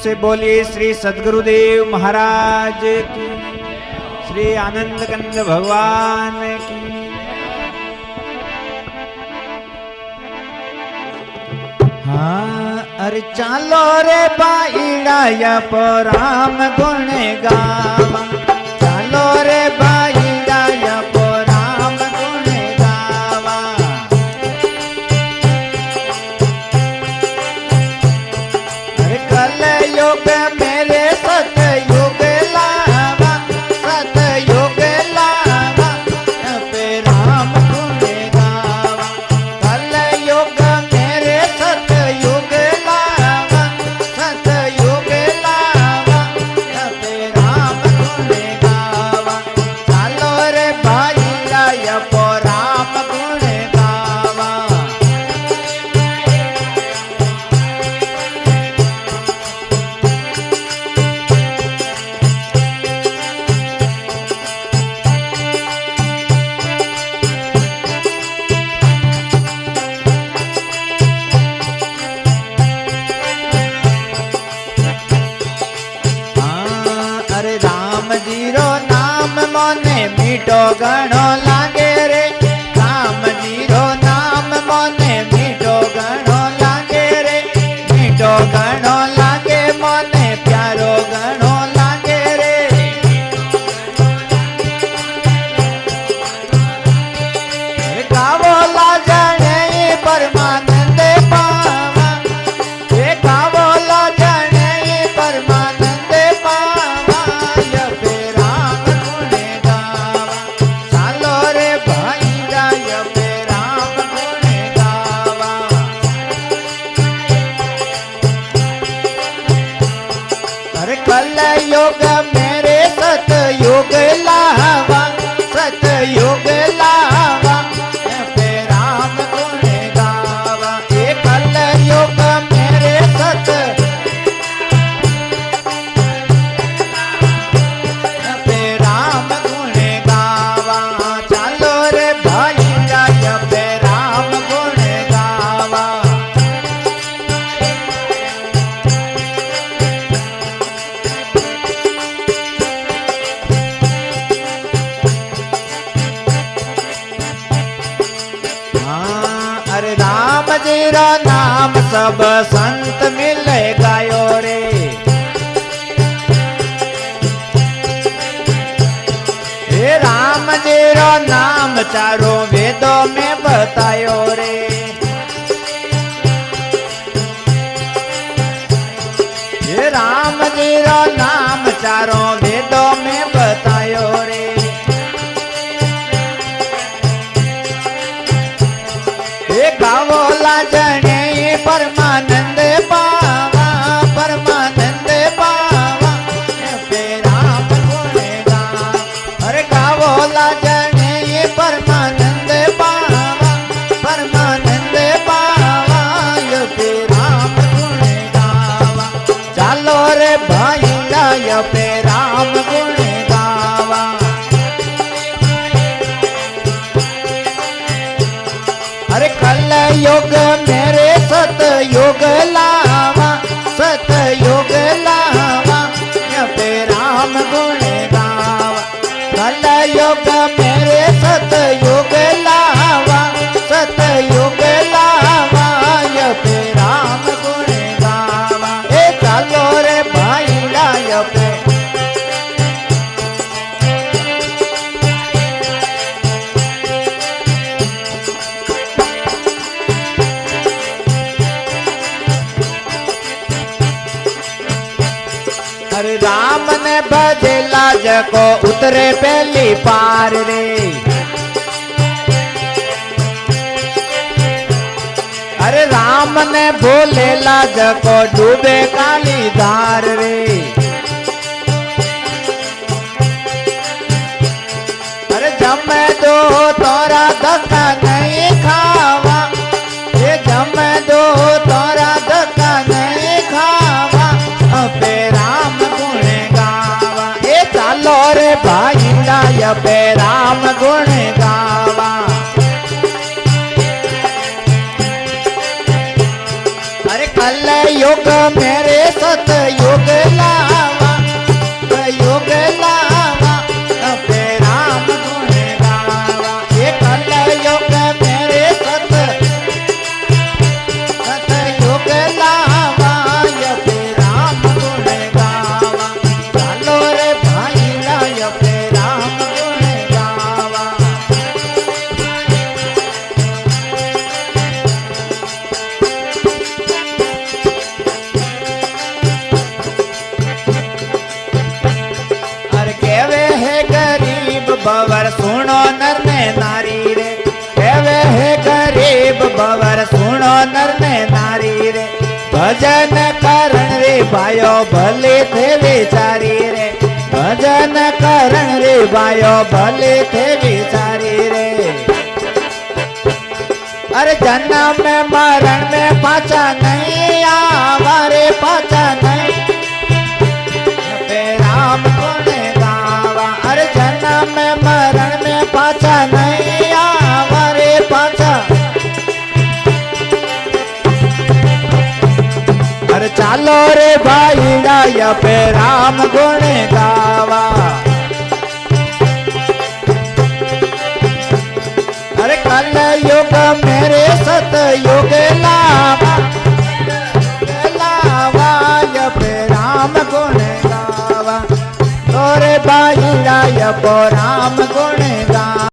से बोलिए श्री सद्गुरुदेव महाराज की, श्री आनंद कंद भगवान की। हाँ अरे चालो रे बाईड़ा राम गुण गावा, चालो रे बाईड़ा राम गुण गावा। अरे कल युग मेरे सतयुग लावा, सतयुग लावा पे राम गुण गावा। कल युग मेरे सतयुग लावा, सतयुग लावा पे राम गुण गावा। चालो रे भाईड़ा पो राम गुण गावा। हाँ, अरे राम जीरो नाम मोने मीठो घणो लागे रे, राम जीरो नाम मोने मीठो घणो लागे रे, मीठो घणो लागे मोने प्यारो घणो लागे रे। अरे गावो लाजणे परमानंद पावा, ये गावो लाजणे परमानंद पावा। ये पे राम गुण गावा, चालो रे भाईड़ा ये पे राम गुण गावा। अरे कल युग मेरे सतयुग लावा, सतयुग लावा ये पे राम गुण गावा। ये कल युग मेरे सत पे राम गुण गावा। चालो रे भाईड़ा ये पे राम गुण गावा। हाँ, अरे राम जीरा नाम सब संत मिले गायो रे। हे राम जीरो नाम चारों वेदों में बतायो रे। हे राम जीरो नाम चारों वेदों में बतायो रे। हे गावो लाजणे परमानंद पावा, परमानंद पावा पे राम गुण गावा। अरे गावो लाजणे परमानंद पावा, परमानंद पावा ये पे राम गुण गावा। चालो रे भाईड़ा ये पे राम गुण गावा। अरे कल युग मेरे सतयुग लावा, सतयुग लावा ये पे राम गुण गावा। कल युग मेरे सतयुग लावा, सतयुग लावा ये पे राम गुण गावा। ए चालो रे भाईड़ा ये पे अरे राम ने भजेला जको उतरे पहली पार रे। अरे राम ने भोलेला जको डूबे काली धार रे। अरे जमे दो तोरा धक्का नहीं खावा, ये जमे दो तोरा धक्का नहीं खावा पे राम गुण गावा। ये चालो रे भाईड़ा ये पे राम गुण गावा। अरे कल युग मेरे सतयुग बवर सुनो नर ने नारी रे केवे है गरीब बवर सुनो नर ने नारी रे भजन करण रे भायो भले थे विचारी रे भजन करण रे भायो भले थे विचारी रे अरे जन्म में मरण में पाचा नहीं आवा रे पाचा नहीं पे राम गुण गावा अरे जन्म में मरण में पाचा नहीं आवा रे पाचा अरे चालो रे भाई या पे राम गुण गावा अरे कल युग मेरे सत युग लावा लावा या पे राम गुण गावा तोरे भाई या पो राम